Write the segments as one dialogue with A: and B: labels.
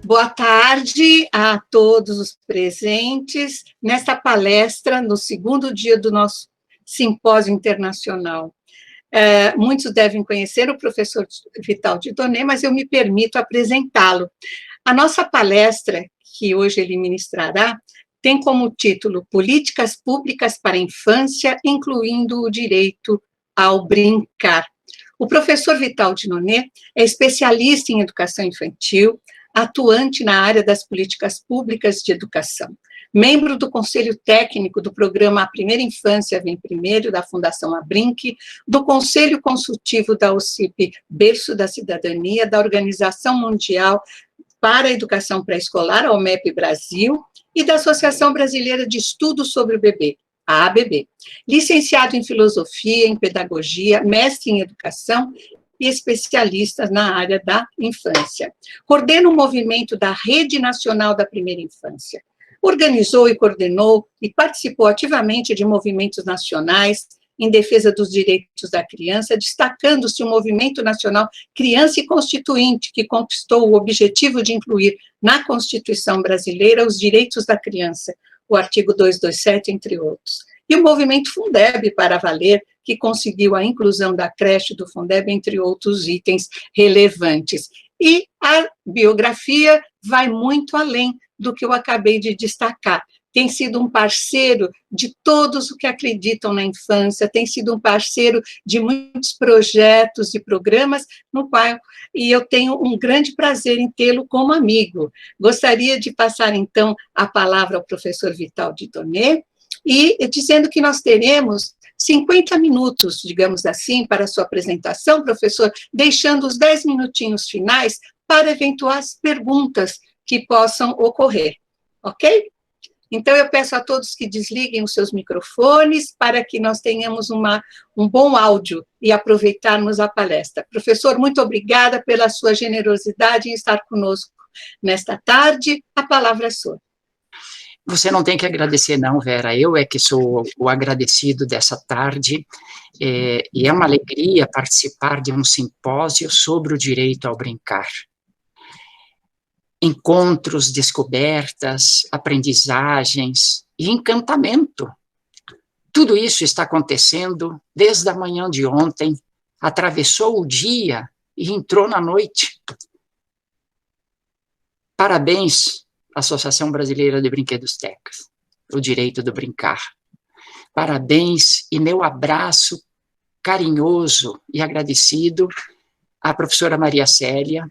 A: Boa tarde a todos os presentes nesta palestra, no segundo dia do nosso simpósio internacional. Muitos devem conhecer o professor Vital Dieudonné, mas eu me permito apresentá-lo. A nossa palestra, que hoje ele ministrará, tem como título Políticas Públicas para a Infância, incluindo o direito ao brincar. O professor Vital Dieudonné é especialista em educação infantil, atuante na área das políticas públicas de educação, membro do Conselho Técnico do Programa A Primeira Infância Vem Primeiro, da Fundação Abrinq, do Conselho Consultivo da OCIP Berço da Cidadania, da Organização Mundial para a Educação Pré-Escolar, a OMEP Brasil, e da Associação Brasileira de Estudos sobre o Bebê, a ABB. Licenciado em Filosofia, em Pedagogia, mestre em Educação e especialistas na área da infância. Coordena o movimento da Rede Nacional da Primeira Infância. Organizou e coordenou e participou ativamente de movimentos nacionais em defesa dos direitos da criança, destacando-se o Movimento Nacional Criança e Constituinte, que conquistou o objetivo de incluir na Constituição brasileira os direitos da criança, o artigo 227, entre outros. E o movimento Fundeb para Valer, que conseguiu a inclusão da creche do Fundeb, entre outros itens relevantes. E a biografia vai muito além do que eu acabei de destacar. Tem sido um parceiro de todos os que acreditam na infância, tem sido um parceiro de muitos projetos e programas, no qual e eu tenho um grande prazer em tê-lo como amigo. Gostaria de passar, então, a palavra ao professor Vital Dieudonné, e dizendo que nós teremos 50 minutos, digamos assim, para a sua apresentação, professor, deixando os 10 minutinhos finais para eventuais perguntas que possam ocorrer, ok? Então, eu peço a todos que desliguem os seus microfones para que nós tenhamos um bom áudio e aproveitarmos a palestra. Professor, muito obrigada pela sua generosidade em estar conosco nesta tarde. A palavra é sua.
B: Você não tem que agradecer, não, Vera. Eu é que sou o agradecido dessa tarde, e é uma alegria participar de um simpósio sobre o direito ao brincar. Encontros, descobertas, aprendizagens e encantamento. Tudo isso está acontecendo desde a manhã de ontem, atravessou o dia e entrou na noite. Parabéns, Associação Brasileira de Brinquedos Tecas, o direito do brincar. Parabéns e meu abraço carinhoso e agradecido à professora Maria Célia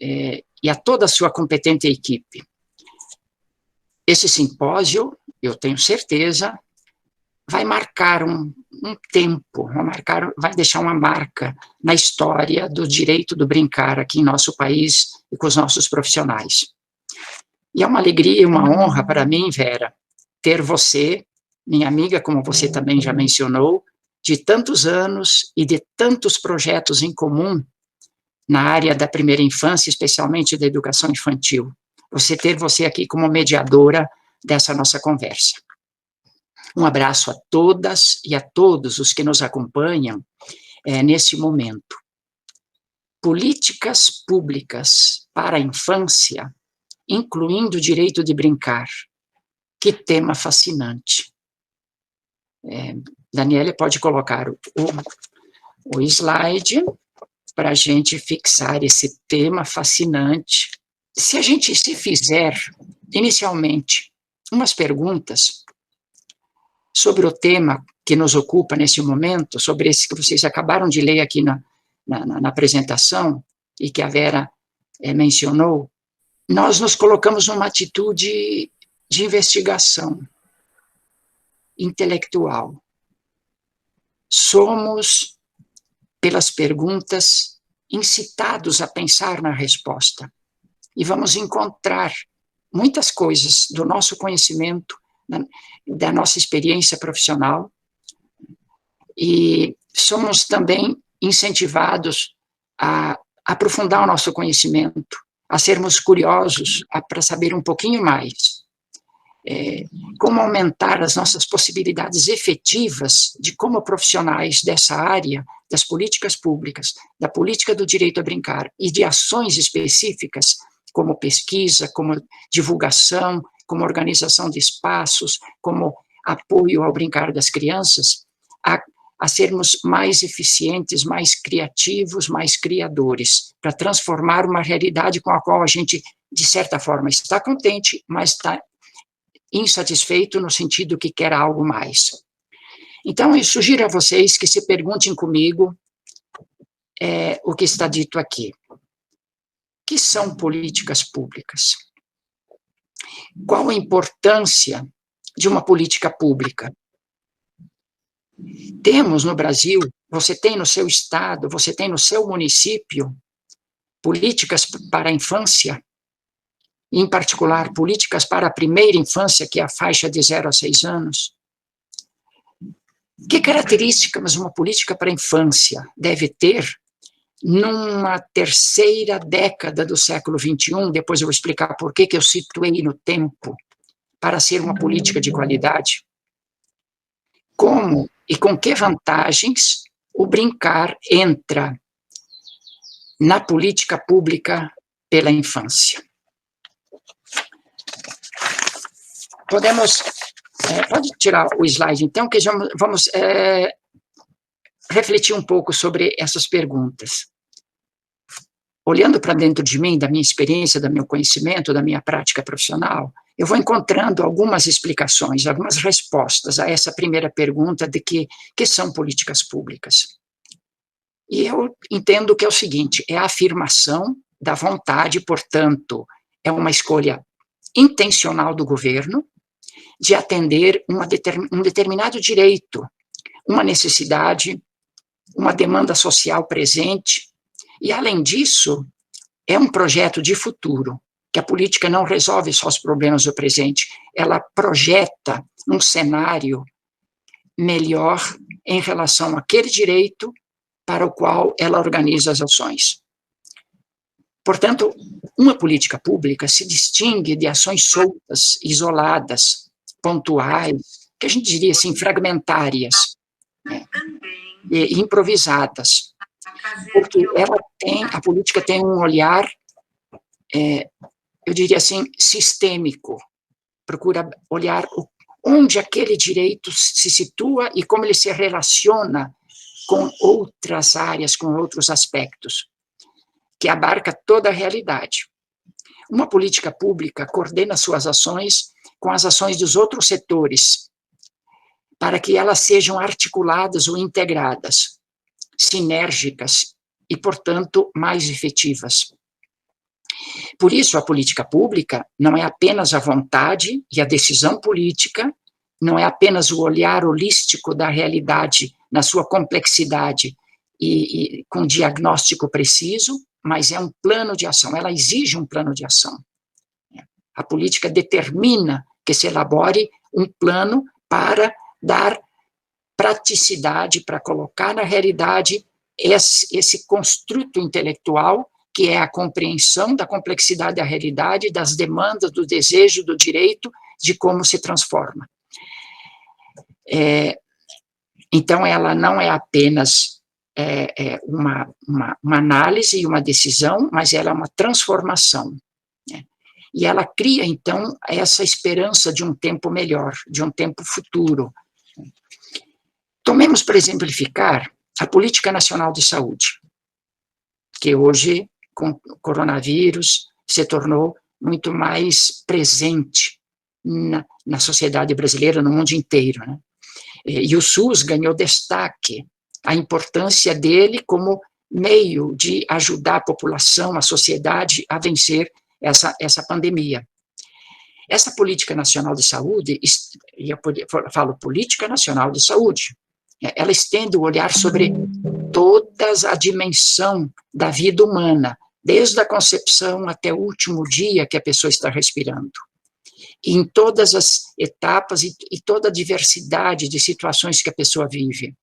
B: e a toda a sua competente equipe. Esse simpósio, eu tenho certeza, vai marcar um tempo, vai deixar uma marca na história do direito do brincar aqui em nosso país e com os nossos profissionais. E é uma alegria e uma honra para mim, Vera, ter você, minha amiga, como você também já mencionou, de tantos anos e de tantos projetos em comum na área da primeira infância, especialmente da educação infantil. Ter você aqui como mediadora dessa nossa conversa. Um abraço a todas e a todos os que nos acompanham nesse momento. Políticas públicas para a infância, incluindo o direito de brincar. Que tema fascinante. Daniela, pode colocar o slide para a gente fixar esse tema fascinante. Se a gente se fizer, inicialmente, umas perguntas sobre o tema que nos ocupa nesse momento, sobre esse que vocês acabaram de ler aqui na apresentação, e que a Vera mencionou, nós nos colocamos numa atitude de investigação intelectual. Somos, pelas perguntas, incitados a pensar na resposta. E vamos encontrar muitas coisas do nosso conhecimento, da nossa experiência profissional, e somos também incentivados a aprofundar o nosso conhecimento, a sermos curiosos para saber um pouquinho mais, como aumentar as nossas possibilidades efetivas de como profissionais dessa área, das políticas públicas, da política do direito a brincar e de ações específicas, como pesquisa, como divulgação, como organização de espaços, como apoio ao brincar das crianças, a sermos mais eficientes, mais criativos, mais criadores, para transformar uma realidade com a qual a gente, de certa forma, está contente, mas está insatisfeito no sentido que quer algo mais. Então, eu sugiro a vocês que se perguntem comigo o que está dito aqui. O que são políticas públicas? Qual a importância de uma política pública? Temos no Brasil, você tem no seu estado, você tem no seu município, políticas para a infância, em particular, políticas para a primeira infância, que é a faixa de 0 a 6 anos. Que características uma política para a infância deve ter numa terceira década do século XXI? Depois eu vou explicar por que eu situei no tempo, para ser uma política de qualidade. Como e com que vantagens o brincar entra na política pública pela infância? Pode tirar o slide, então, que já vamos refletir um pouco sobre essas perguntas. Olhando para dentro de mim, da minha experiência, do meu conhecimento, da minha prática profissional, eu vou encontrando algumas explicações, algumas respostas a essa primeira pergunta de que são políticas públicas. E eu entendo que é o seguinte, é a afirmação da vontade, portanto, é uma escolha intencional do governo de atender um determinado direito, uma necessidade, uma demanda social presente, e, além disso, é um projeto de futuro, que a política não resolve só os problemas do presente, ela projeta um cenário melhor em relação àquele direito para o qual ela organiza as ações. Portanto, uma política pública se distingue de ações soltas, isoladas, pontuais, que a gente diria assim, fragmentárias, né, e improvisadas, porque a política tem um olhar, eu diria assim, sistêmico, procura olhar onde aquele direito se situa e como ele se relaciona com outras áreas, com outros aspectos, que abarca toda a realidade. Uma política pública coordena suas ações com as ações dos outros setores, para que elas sejam articuladas ou integradas, sinérgicas e, portanto, mais efetivas. Por isso, a política pública não é apenas a vontade e a decisão política, não é apenas o olhar holístico da realidade na sua complexidade e com diagnóstico preciso, mas é um plano de ação, ela exige um plano de ação. A política determina que se elabore um plano para dar praticidade, para colocar na realidade esse construto intelectual que é a compreensão da complexidade da realidade, das demandas, do desejo, do direito, de como se transforma. Então, ela não é apenas uma análise e uma decisão, mas ela é uma transformação, né? E ela cria, então, essa esperança de um tempo melhor, de um tempo futuro. Tomemos para exemplificar a Política Nacional de Saúde, que hoje, com o coronavírus, se tornou muito mais presente na sociedade brasileira, no mundo inteiro, né? E o SUS ganhou destaque, a importância dele como meio de ajudar a população, a sociedade a vencer essa pandemia. Essa Política Nacional de Saúde, e eu falo Política Nacional de Saúde, ela estende o olhar sobre toda a dimensão da vida humana, desde a concepção até o último dia que a pessoa está respirando. E em todas as etapas e toda a diversidade de situações que a pessoa vive.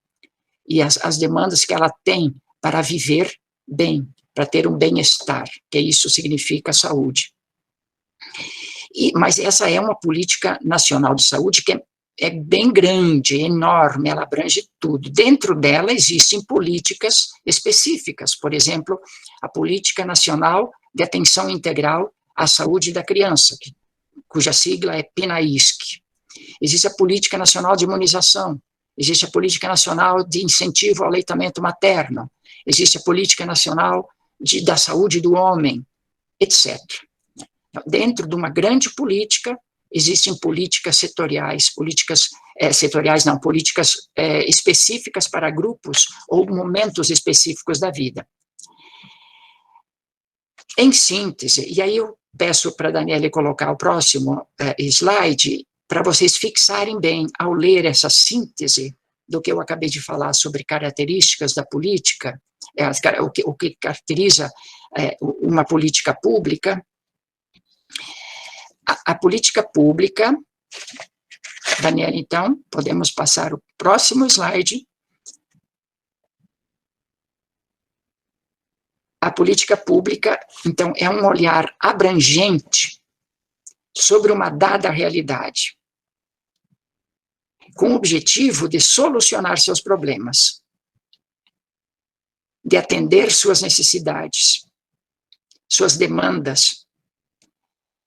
B: E as demandas que ela tem para viver bem, para ter um bem-estar, que isso significa saúde. Mas essa é uma política nacional de saúde que é bem grande, enorme, ela abrange tudo. Dentro dela existem políticas específicas, por exemplo, a Política Nacional de Atenção Integral à saúde da criança, cuja sigla é PNAISC. Existe a Política Nacional de Imunização, existe a Política Nacional de Incentivo ao Aleitamento Materno, existe a Política Nacional da Saúde do Homem, etc. Dentro de uma grande política, existem políticas setoriais, políticas específicas para grupos ou momentos específicos da vida. Em síntese, e aí eu peço para a Daniele colocar o próximo slide, para vocês fixarem bem, ao ler essa síntese do que eu acabei de falar sobre características da política, o que caracteriza uma política pública. A política pública, Daniela, então, podemos passar o próximo slide. A política pública, então, é um olhar abrangente sobre uma dada realidade, com o objetivo de solucionar seus problemas, de atender suas necessidades, suas demandas,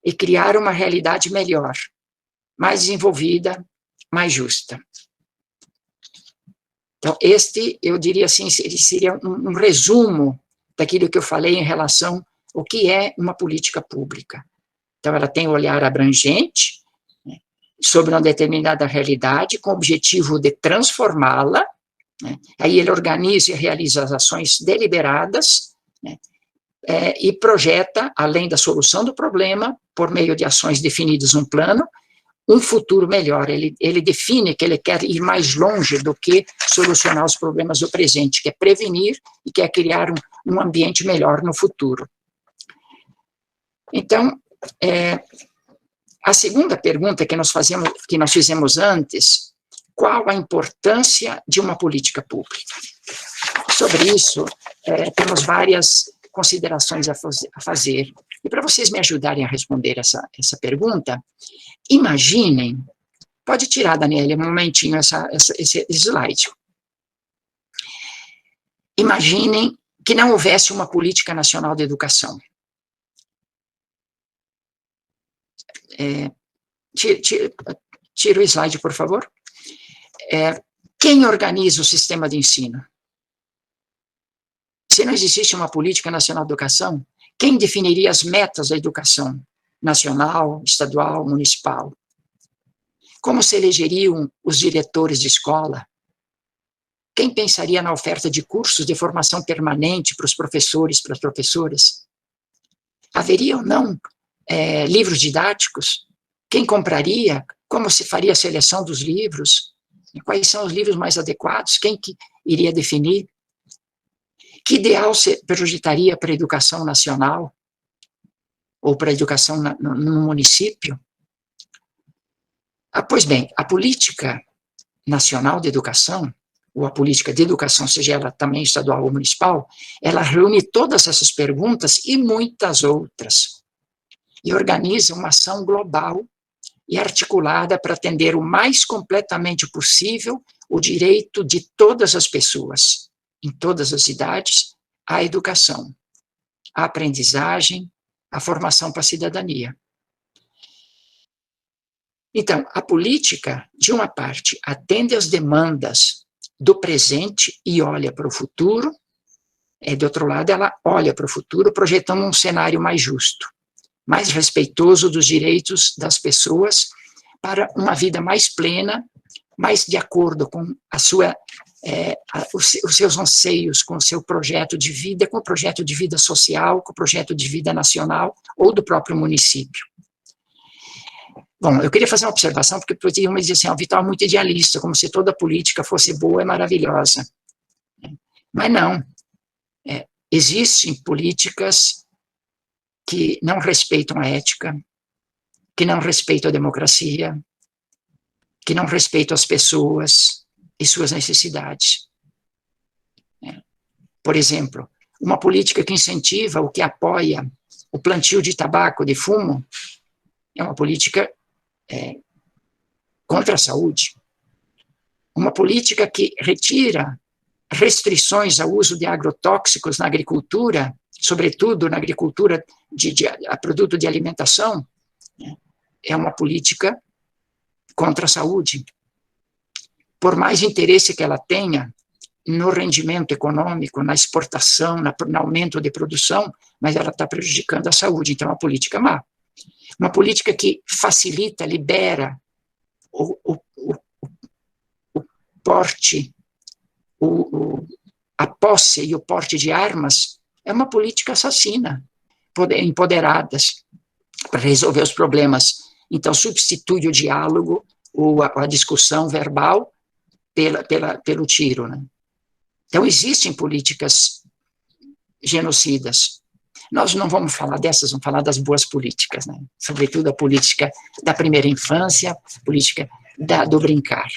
B: e criar uma realidade melhor, mais desenvolvida, mais justa. Então, eu diria assim, ele seria um resumo daquilo que eu falei em relação ao que é uma política pública. Então, ela tem um olhar abrangente, né, sobre uma determinada realidade, com o objetivo de transformá-la, né, aí ele organiza e realiza as ações deliberadas, né, e projeta, além da solução do problema, por meio de ações definidas num plano, um futuro melhor. Ele define que ele quer ir mais longe do que solucionar os problemas do presente, quer prevenir e quer criar um ambiente melhor no futuro. Então, a segunda pergunta que nós fizemos antes, qual a importância de uma política pública? Sobre isso, temos várias considerações a fazer. E para vocês me ajudarem a responder essa pergunta, imaginem, pode tirar, Daniela, um momentinho esse slide. Imaginem que não houvesse uma política nacional de educação. Tira o slide, por favor. Quem organiza o sistema de ensino? Se não existisse uma política nacional de educação, quem definiria as metas da educação nacional, estadual, municipal? Como se elegeriam os diretores de escola? Quem pensaria na oferta de cursos de formação permanente para os professores, para as professoras? Haveria ou não livros didáticos? Quem compraria? Como se faria a seleção dos livros? Quais são os livros mais adequados? Quem que iria definir? Que ideal se projetaria para a educação nacional? Ou para a educação no município? Pois bem, a política nacional de educação, ou a política de educação, seja ela também estadual ou municipal, ela reúne todas essas perguntas e muitas outras, e organiza uma ação global e articulada para atender o mais completamente possível o direito de todas as pessoas, em todas as idades, à educação, à aprendizagem, à formação para a cidadania. Então, a política, de uma parte, atende às demandas do presente e olha para o futuro, de outro lado, ela olha para o futuro, projetando um cenário mais justo, mais respeitoso dos direitos das pessoas para uma vida mais plena, mais de acordo com os seus anseios, com o seu projeto de vida, com o projeto de vida social, com o projeto de vida nacional ou do próprio município. Bom, eu queria fazer uma observação, porque podia me dizer assim, o Vital é muito idealista, como se toda política fosse boa e maravilhosa. Mas não. Existem políticas que não respeitam a ética, que não respeitam a democracia, que não respeitam as pessoas e suas necessidades. Por exemplo, uma política que incentiva ou que apoia o plantio de tabaco, de fumo, é uma política contra a saúde. Uma política que retira restrições ao uso de agrotóxicos na agricultura sobretudo na agricultura a produto de alimentação, é uma política contra a saúde. Por mais interesse que ela tenha no rendimento econômico, na exportação, no aumento de produção, mas ela está prejudicando a saúde, então é uma política má. Uma política que facilita, libera o porte, a posse e o porte de armas, é uma política assassina, empoderadas para resolver os problemas. Então, substitui o diálogo ou a discussão verbal pelo tiro, né? Então, existem políticas genocidas. Nós não vamos falar dessas, vamos falar das boas políticas, né? Sobretudo a política da primeira infância, a política do brincar.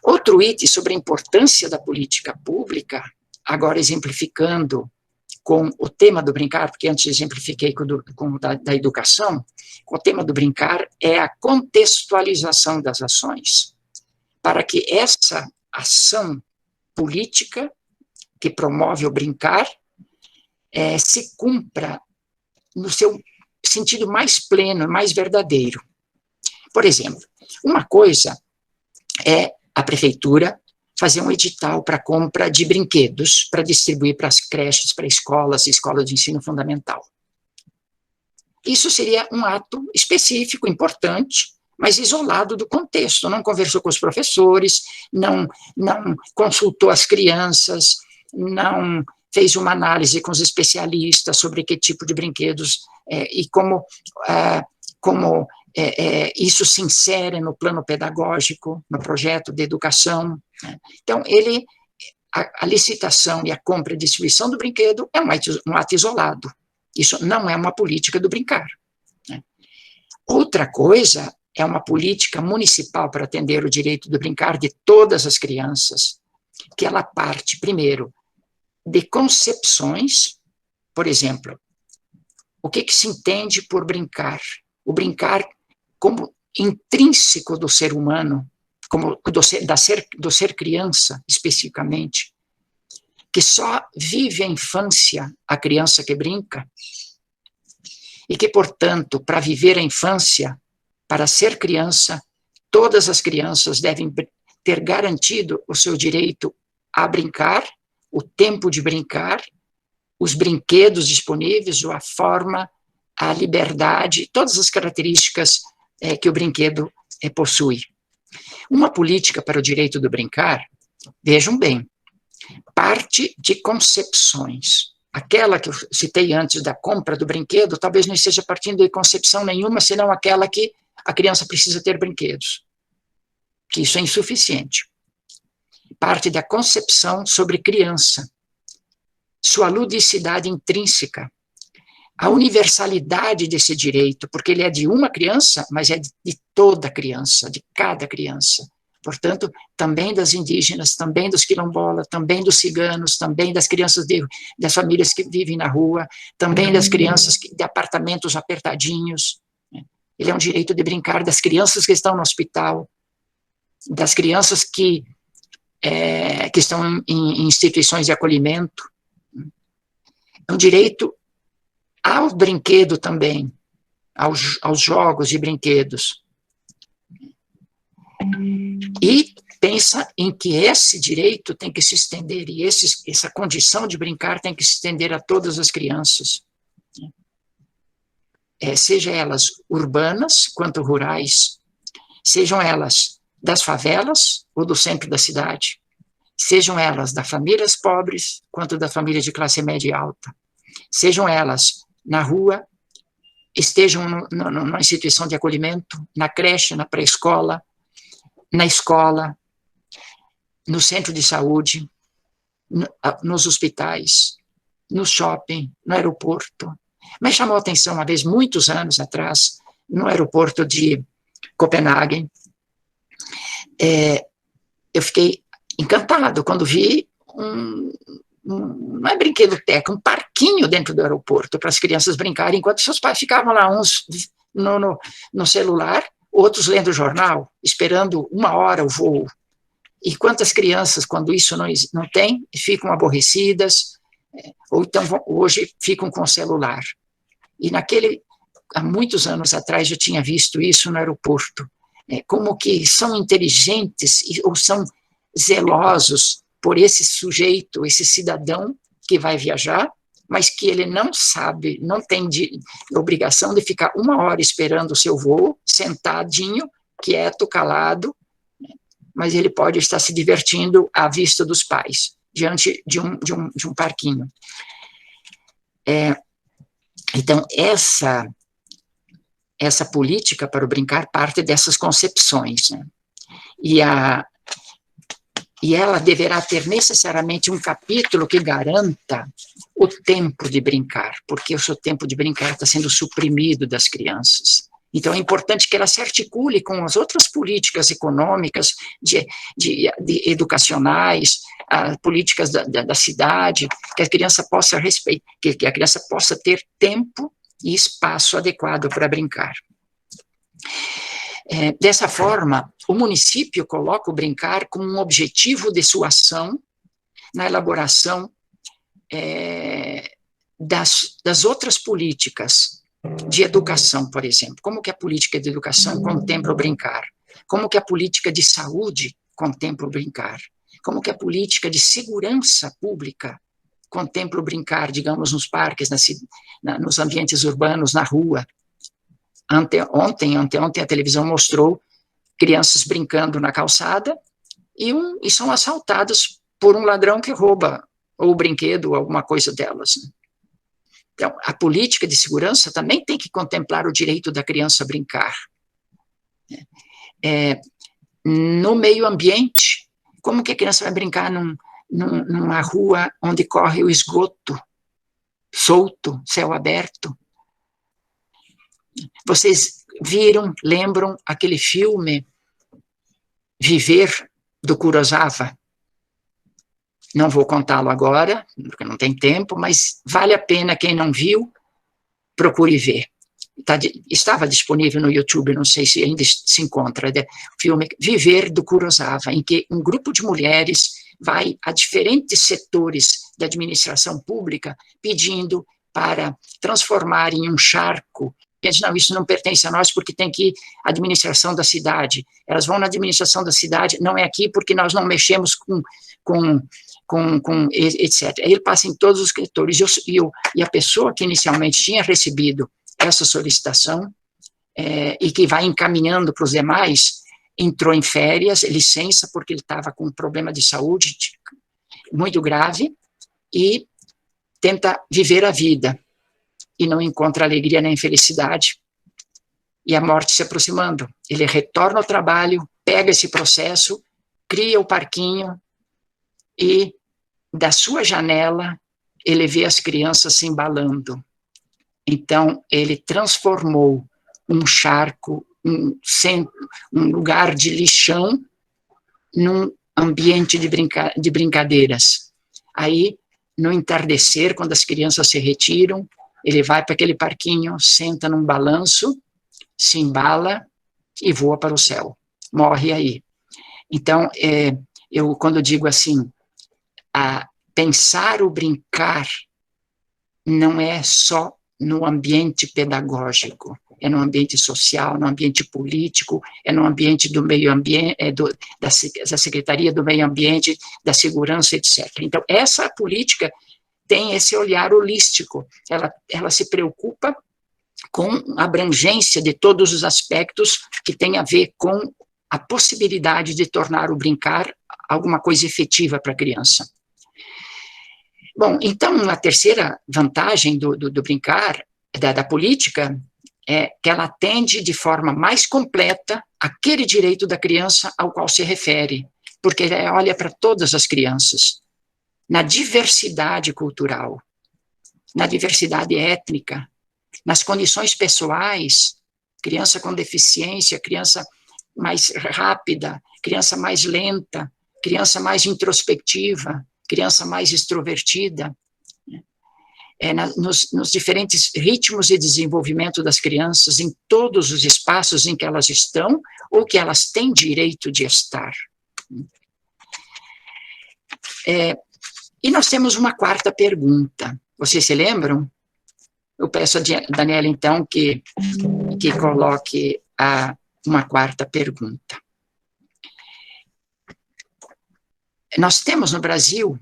B: Outro item sobre a importância da política pública, agora exemplificando com o tema do brincar, porque antes exemplifiquei com da educação, o tema do brincar é a contextualização das ações, para que essa ação política que promove o brincar se cumpra no seu sentido mais pleno, mais verdadeiro. Por exemplo, uma coisa é a prefeitura fazer um edital para compra de brinquedos para distribuir para as creches, para escolas e escolas de ensino fundamental. Isso seria um ato específico, importante, mas isolado do contexto. Não conversou com os professores, não consultou as crianças, não fez uma análise com os especialistas sobre que tipo de brinquedos e como isso se insere no plano pedagógico, no projeto de educação. Então, a licitação e a compra e distribuição do brinquedo é um ato isolado. Isso não é uma política do brincar. Outra coisa é uma política municipal para atender o direito do brincar de todas as crianças, que ela parte, primeiro, de concepções, por exemplo, o que se entende por brincar? O brincar como intrínseco do ser humano, como do ser criança, especificamente, que só vive a infância a criança que brinca, e que, portanto, para viver a infância, para ser criança, todas as crianças devem ter garantido o seu direito a brincar, o tempo de brincar, os brinquedos disponíveis, a forma, a liberdade, todas as características que o brinquedo possui. Uma política para o direito do brincar, vejam bem, parte de concepções. Aquela que eu citei antes da compra do brinquedo, talvez não esteja partindo de concepção nenhuma, senão aquela que a criança precisa ter brinquedos, que isso é insuficiente. Parte da concepção sobre criança, sua ludicidade intrínseca, a universalidade desse direito, porque ele é de uma criança, mas é de toda criança, de cada criança. Portanto, também das indígenas, também dos quilombolas, também dos ciganos, também das crianças das famílias que vivem na rua, também das crianças de apartamentos apertadinhos. Ele é um direito de brincar das crianças que estão no hospital, das crianças que estão em instituições de acolhimento. É um direito ao brinquedo também, aos jogos de brinquedos. E pensa em que esse direito tem que se estender, e essa condição de brincar tem que se estender a todas as crianças, seja elas urbanas quanto rurais, sejam elas das favelas ou do centro da cidade, sejam elas das famílias pobres quanto da família de classe média e alta, sejam elas na rua, estejam numa instituição de acolhimento, na creche, na pré-escola, na escola, no centro de saúde, nos hospitais, no shopping, no aeroporto. Mas chamou a atenção uma vez, muitos anos atrás, no aeroporto de Copenhague, eu fiquei encantado quando vi não é brinquedoteca, um parquinho dentro do aeroporto para as crianças brincarem, enquanto seus pais ficavam lá, uns no celular, outros lendo o jornal, esperando 1 hora o voo. E quantas crianças, quando isso não tem, ficam aborrecidas, Ou então, hoje, ficam com o celular. E há muitos anos atrás, eu tinha visto isso no aeroporto, como que são inteligentes ou são zelosos por esse sujeito, esse cidadão que vai viajar, mas que ele não sabe, não tem obrigação de ficar 1 hora esperando o seu voo, sentadinho, quieto, calado, mas ele pode estar se divertindo à vista dos pais, diante de um parquinho. Então, essa política para o brincar parte dessas concepções, né? E ela deverá ter necessariamente um capítulo que garanta o tempo de brincar, porque o seu tempo de brincar está sendo suprimido das crianças. Então, é importante que ela se articule com as outras políticas econômicas, de educacionais, políticas da cidade, que a criança possa respeitar, que a criança possa ter tempo e espaço adequado para brincar. Dessa forma, o município coloca o brincar como um objetivo de sua ação na elaboração das outras políticas de educação, por exemplo. Como que a política de educação contempla o brincar? Como que a política de saúde contempla o brincar? Como que a política de segurança pública contempla o brincar, digamos, nos parques, nos ambientes urbanos, na rua? Anteontem, a televisão mostrou crianças brincando na calçada e são assaltadas por um ladrão que rouba ou o brinquedo ou alguma coisa delas. Então, a política de segurança também tem que contemplar o direito da criança a brincar. No meio ambiente, como que a criança vai brincar numa rua onde corre o esgoto, solto, céu aberto? Vocês lembram aquele filme Viver, do Kurosawa? Não vou contá-lo agora, porque não tem tempo, mas vale a pena, quem não viu, procure ver. Estava disponível no YouTube, não sei se ainda se encontra, o filme Viver, do Kurosawa, em que um grupo de mulheres vai a diferentes setores da administração pública pedindo para transformar em um charco. Não, isso não pertence a nós porque tem que ir à administração da cidade. Elas vão na administração da cidade, não é aqui porque nós não mexemos com etc. Aí ele passa em todos os setores. E a pessoa que inicialmente tinha recebido essa solicitação e que vai encaminhando para os demais, entrou em férias, licença, porque ele estava com um problema de saúde muito grave e tenta viver a vida. E não encontra alegria nem felicidade, e a morte se aproximando. Ele retorna ao trabalho, pega esse processo, cria o parquinho, e da sua janela ele vê as crianças se embalando. Então, ele transformou um charco, um lugar de lixão, num ambiente de brincadeiras. Aí, no entardecer, quando as crianças se retiram, ele vai para aquele parquinho, senta num balanço, se embala e voa para o céu. Morre aí. Então, eu quando digo assim, pensar o brincar não é só no ambiente pedagógico, é no ambiente social, no ambiente político, é no ambiente do meio ambiente, da Secretaria do Meio Ambiente, da Segurança, etc. Então, essa política tem esse olhar holístico, ela se preocupa com a abrangência de todos os aspectos que tem a ver com a possibilidade de tornar o brincar alguma coisa efetiva para a criança. Bom, então, a terceira vantagem do brincar, da política, é que ela atende de forma mais completa aquele direito da criança ao qual se refere, porque ela olha para todas as crianças, na diversidade cultural, na diversidade étnica, nas condições pessoais, criança com deficiência, criança mais rápida, criança mais lenta, criança mais introspectiva, criança mais extrovertida, nos diferentes ritmos de desenvolvimento das crianças, em todos os espaços em que elas estão ou que elas têm direito de estar. E nós temos uma quarta pergunta. Vocês se lembram? Eu peço a Daniela, então, que coloque uma quarta pergunta. Nós temos no Brasil...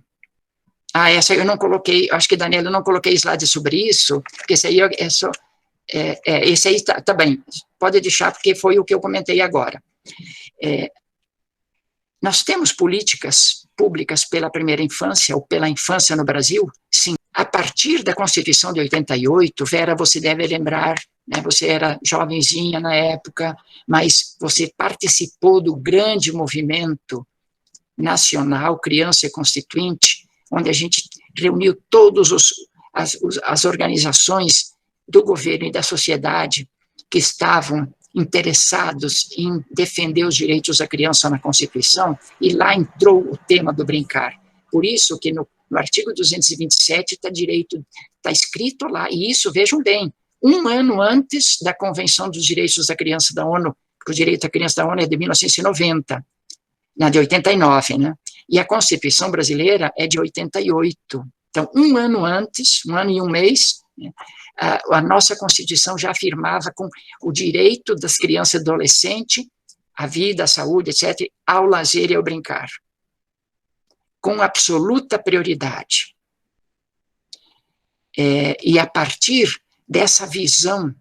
B: essa eu não coloquei, acho que, Daniela, eu não coloquei slide sobre isso, porque esse aí esse aí tá bem, pode deixar, porque foi o que eu comentei agora. Nós temos políticas públicas pela primeira infância, ou pela infância no Brasil? Sim. A partir da Constituição de 88, Vera, você deve lembrar, né, você era jovenzinha na época, mas você participou do grande movimento nacional Criança e Constituinte, onde a gente reuniu todas as organizações do governo e da sociedade que estavam interessados em defender os direitos da criança na Constituição, e lá entrou o tema do brincar. Por isso que no artigo 227 está escrito lá, e isso, vejam bem, um ano antes da Convenção dos Direitos da Criança da ONU, porque o direito da criança da ONU é de 1990, de 89, né? E a Constituição brasileira é de 88. Então, um ano antes, um ano e um mês, né, a nossa Constituição já afirmava com o direito das crianças e adolescentes à vida, à saúde, etc., ao lazer e ao brincar, com absoluta prioridade. E a partir dessa visão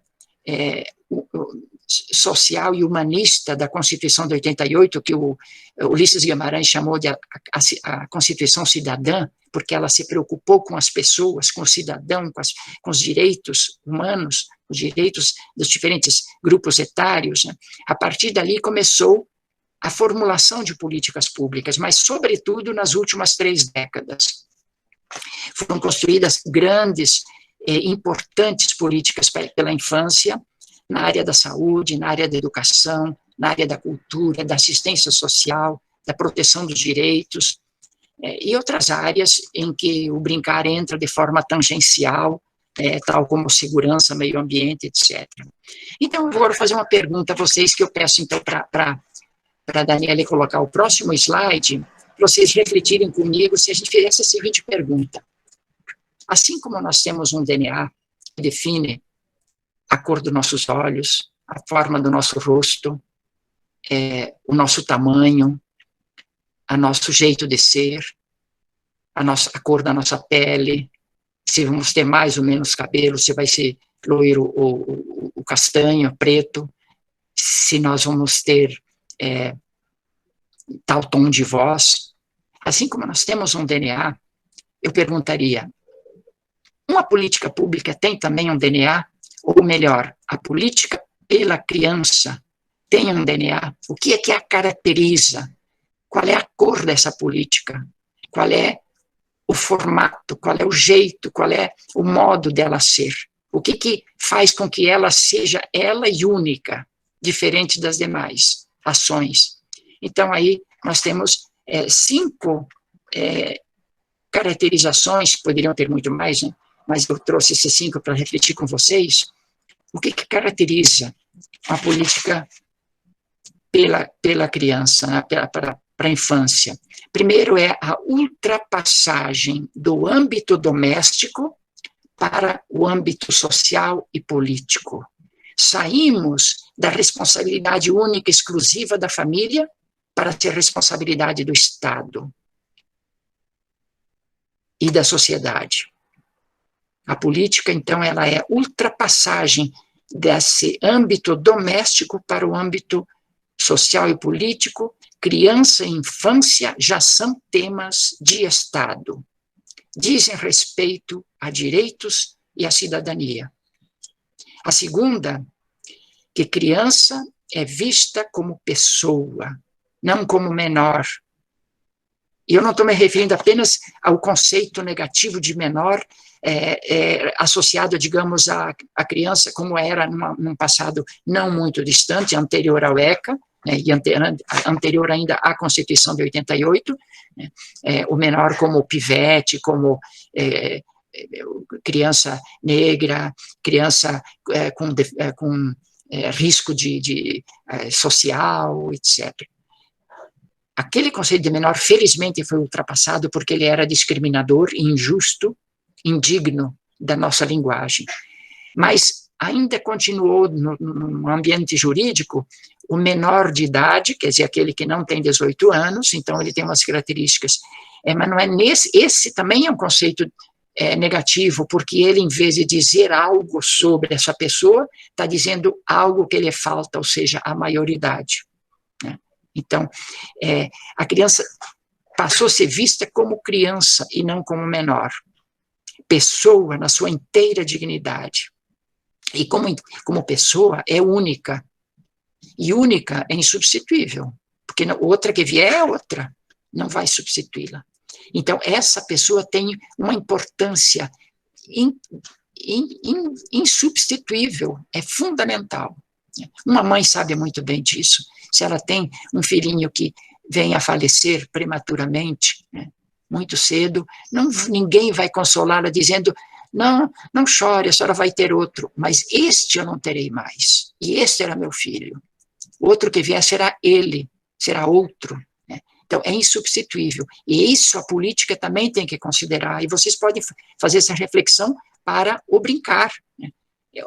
B: social e humanista da Constituição de 88, que o Ulisses Guimarães chamou de a Constituição Cidadã, porque ela se preocupou com as pessoas, com o cidadão, com os direitos humanos, os direitos dos diferentes grupos etários, né? A partir dali começou a formulação de políticas públicas, mas, sobretudo, nas últimas 3 décadas. Foram construídas grandes, importantes políticas pela infância, na área da saúde, na área da educação, na área da cultura, da assistência social, da proteção dos direitos, e outras áreas em que o brincar entra de forma tangencial, tal como segurança, meio ambiente, etc. Então, eu vou agora fazer uma pergunta a vocês, que eu peço, então, para a Daniela colocar o próximo slide, para vocês refletirem comigo se a gente fizesse a seguinte pergunta. Assim como nós temos um DNA que define a cor dos nossos olhos, a forma do nosso rosto, o nosso tamanho, o nosso jeito de ser, a cor da nossa pele, se vamos ter mais ou menos cabelo, se vai ser loiro ou castanho, preto, se nós vamos ter tal tom de voz. Assim como nós temos um DNA, eu perguntaria, uma política pública tem também um DNA? Ou melhor, a política pela criança tem um DNA? O que é que a caracteriza? Qual é a cor dessa política? Qual é o formato? Qual é o jeito? Qual é o modo dela ser? O que faz com que ela seja ela e única, diferente das demais ações? Então, aí nós temos 5 caracterizações, poderiam ter muito mais, né? Mas eu trouxe esses 5 para refletir com vocês. O que caracteriza a política pela criança, né, para a infância? Primeiro é a ultrapassagem do âmbito doméstico para o âmbito social e político. Saímos da responsabilidade única e exclusiva da família para ter responsabilidade do Estado e da sociedade. A política, então, ela é ultrapassagem desse âmbito doméstico para o âmbito social e político. Criança e infância já são temas de Estado. Dizem respeito a direitos e à cidadania. A segunda, que criança é vista como pessoa, não como menor. E eu não estou me referindo apenas ao conceito negativo de menor, associado, digamos, à criança, como era num passado não muito distante, anterior ao ECA, né, e anterior ainda à Constituição de 88, né, o menor como pivete, como criança negra, criança com risco social, etc. aquele conceito de menor, felizmente, foi ultrapassado porque ele era discriminador, injusto, indigno da nossa linguagem. Mas ainda continuou no ambiente jurídico o menor de idade, quer dizer, aquele que não tem 18 anos, então ele tem umas características, mas não é esse também é um conceito negativo, porque ele, em vez de dizer algo sobre essa pessoa, está dizendo algo que lhe falta, ou seja, a maioridade, né? Então, a criança passou a ser vista como criança e não como menor, pessoa na sua inteira dignidade. E como pessoa é única, e única é insubstituível, porque outra que vier é outra, não vai substituí-la. Então, essa pessoa tem uma importância insubstituível, é fundamental. Uma mãe sabe muito bem disso. Se ela tem um filhinho que vem a falecer prematuramente, né, muito cedo, ninguém vai consolá-la dizendo: não chore, a senhora vai ter outro, mas este eu não terei mais, e este era meu filho. O outro que vier será ele, será outro. Né? Então, é insubstituível. E isso a política também tem que considerar, e vocês podem fazer essa reflexão para o brincar. Né?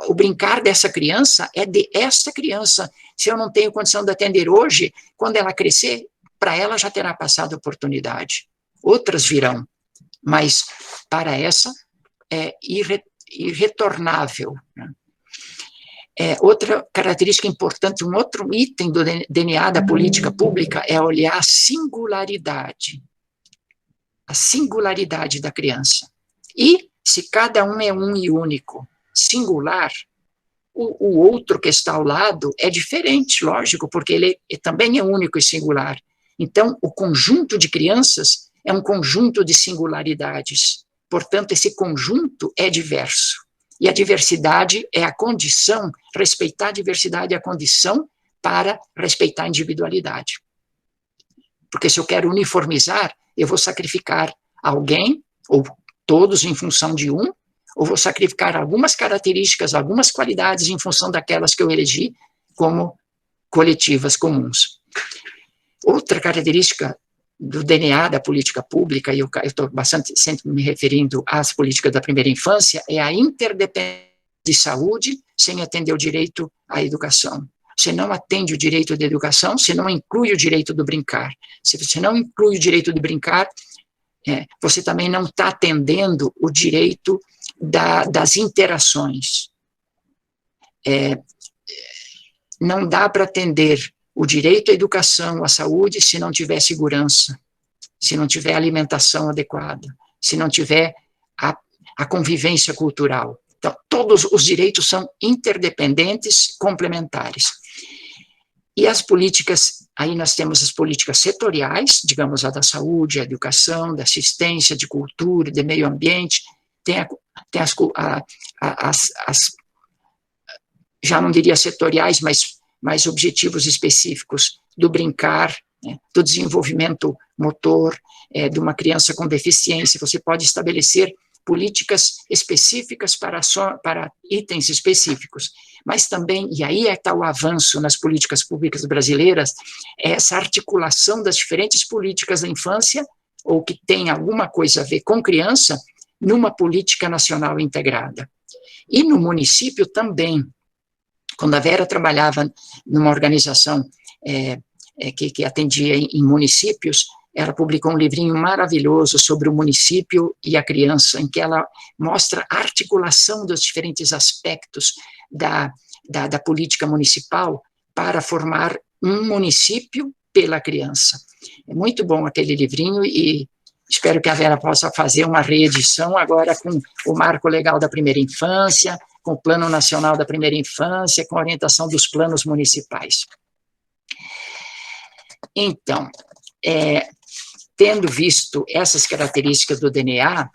B: O brincar dessa criança é de esta criança. Se eu não tenho condição de atender hoje, quando ela crescer, para ela já terá passado a oportunidade. Outras virão, mas para essa é irretornável. Né? Outra característica importante, um outro item do DNA da política pública é olhar a singularidade da criança. E, se cada um é um e único, singular, o outro que está ao lado é diferente, lógico, porque ele também é único e singular. Então, o conjunto de crianças é um conjunto de singularidades. Portanto, esse conjunto é diverso. E a diversidade é a condição, respeitar a diversidade é a condição para respeitar a individualidade. Porque se eu quero uniformizar, eu vou sacrificar alguém, ou todos em função de um, ou vou sacrificar algumas características, algumas qualidades em função daquelas que eu elegi como coletivas comuns. Outra característica do DNA da política pública, e eu estou bastante sempre me referindo às políticas da primeira infância, é a interdependência de saúde sem atender o direito à educação. Você não atende o direito da educação, você não inclui o direito do brincar. Se você não inclui o direito de brincar, você também não está atendendo o direito das interações. Não dá para atender o direito à educação, à saúde, se não tiver segurança, se não tiver alimentação adequada, se não tiver a convivência cultural. Então, todos os direitos são interdependentes, complementares. E as políticas, aí nós temos as políticas setoriais, digamos, a da saúde, a educação, da assistência, de cultura, de meio ambiente, tem as já não diria setoriais, mas objetivos específicos do brincar, né, do desenvolvimento motor, de uma criança com deficiência. Você pode estabelecer políticas específicas para itens específicos, mas também, e aí está o avanço nas políticas públicas brasileiras, essa articulação das diferentes políticas da infância, ou que tem alguma coisa a ver com criança, numa política nacional integrada. E no município também. Quando a Vera trabalhava numa organização que atendia em municípios, ela publicou um livrinho maravilhoso sobre o município e a criança, em que ela mostra a articulação dos diferentes aspectos da política municipal para formar um município pela criança. É muito bom aquele livrinho e espero que a Vera possa fazer uma reedição agora com o Marco Legal da Primeira Infância, com o Plano Nacional da Primeira Infância, com a orientação dos planos municipais. Então, tendo visto essas características do DNA,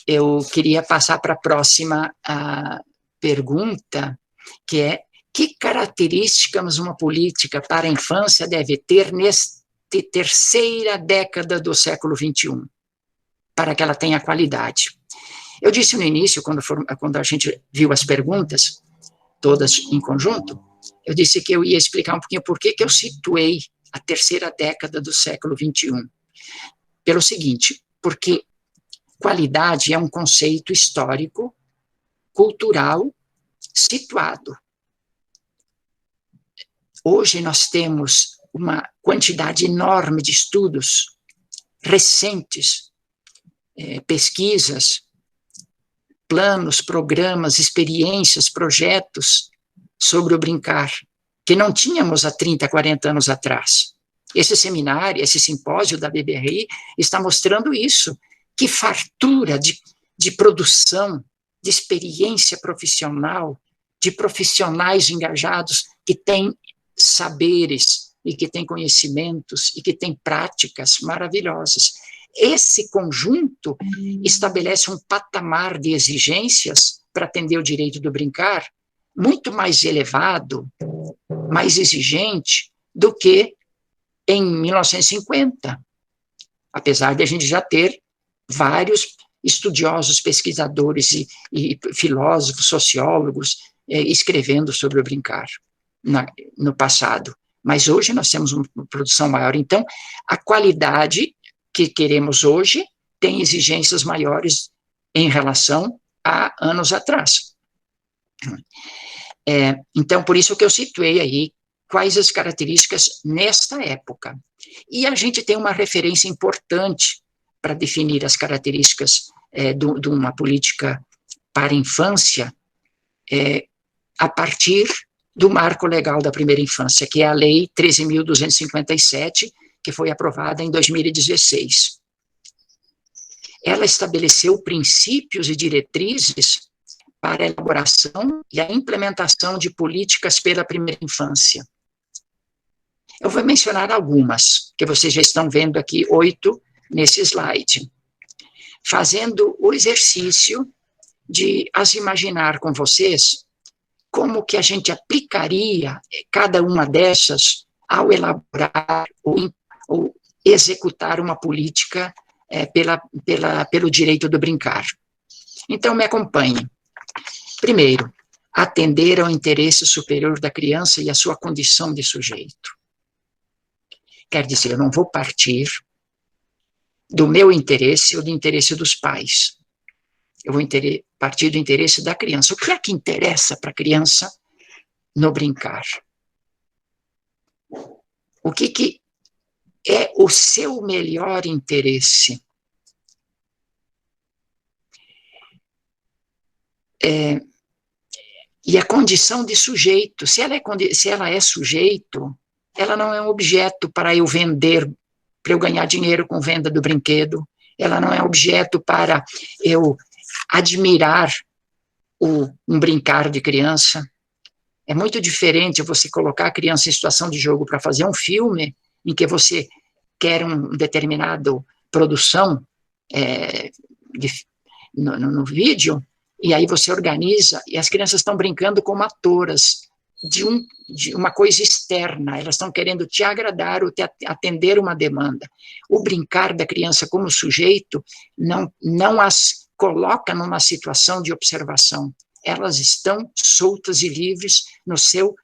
B: eu queria passar para a próxima pergunta, que é: que características uma política para a infância deve ter nesta terceira década do século XXI, para que ela tenha qualidade? Eu disse no início, quando a gente viu as perguntas, todas em conjunto, eu disse que eu ia explicar um pouquinho por que eu situei a terceira década do século XXI. Pelo seguinte, porque qualidade é um conceito histórico, cultural, situado. Hoje nós temos uma quantidade enorme de estudos recentes, pesquisas, planos, programas, experiências, projetos sobre o brincar, que não tínhamos há 30, 40 anos atrás. Esse seminário, esse simpósio da BBRI está mostrando isso, que fartura de produção, de experiência profissional, de profissionais engajados que têm saberes e que têm conhecimentos e que têm práticas maravilhosas. Esse conjunto estabelece um patamar de exigências para atender o direito do brincar muito mais elevado, mais exigente do que em 1950, apesar de a gente já ter vários estudiosos, pesquisadores e filósofos, sociólogos escrevendo sobre o brincar no passado. Mas hoje nós temos uma produção maior. Então, a qualidade que queremos hoje tem exigências maiores em relação a anos atrás. Então, por isso que eu situei aí quais as características nesta época. E a gente tem uma referência importante para definir as características de uma política para a infância a partir do marco legal da primeira infância, que é a Lei 13.257, que foi aprovada em 2016. Ela estabeleceu princípios e diretrizes para a elaboração e a implementação de políticas pela primeira infância. Eu vou mencionar algumas, que vocês já estão vendo aqui, 8 nesse slide. Fazendo o exercício de as imaginar com vocês como que a gente aplicaria cada uma dessas ao elaborar ou executar uma política pelo direito do brincar. Então, me acompanhe. Primeiro, atender ao interesse superior da criança e à sua condição de sujeito. Quer dizer, eu não vou partir do meu interesse ou do interesse dos pais. Eu vou partir do interesse da criança. O que é que interessa para a criança no brincar? O que é o seu melhor interesse? E a condição de sujeito, se ela é sujeito, ela não é um objeto para eu vender, para eu ganhar dinheiro com venda do brinquedo, ela não é objeto para eu admirar um brincar de criança. É muito diferente você colocar a criança em situação de jogo para fazer um filme em que você quer uma determinada produção no vídeo, e aí você organiza, e as crianças estão brincando como atoras de uma coisa externa, elas estão querendo te agradar ou atender uma demanda. O brincar da criança como sujeito não as coloca numa situação de observação. Elas estão soltas e livres no seu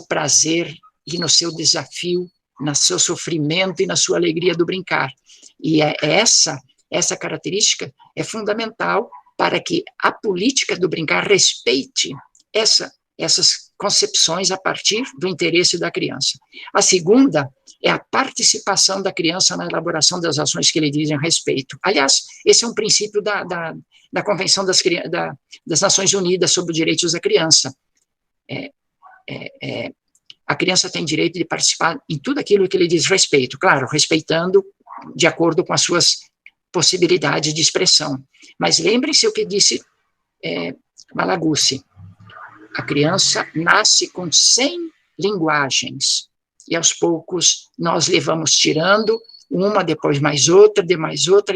B: prazer e no seu desafio, no seu sofrimento e na sua alegria do brincar. E essa característica é fundamental para que a política do brincar respeite essas concepções a partir do interesse da criança. A segunda é a participação da criança na elaboração das ações que lhe dizem respeito. Aliás, esse é um princípio da Convenção das Nações Unidas sobre os Direitos da Criança. A criança tem direito de participar em tudo aquilo que lhe diz respeito, claro, respeitando de acordo com as suas possibilidades de expressão. Mas lembrem-se o que disse Malaguzzi. A criança nasce com 100 linguagens, e aos poucos nós levamos tirando uma, depois mais outra,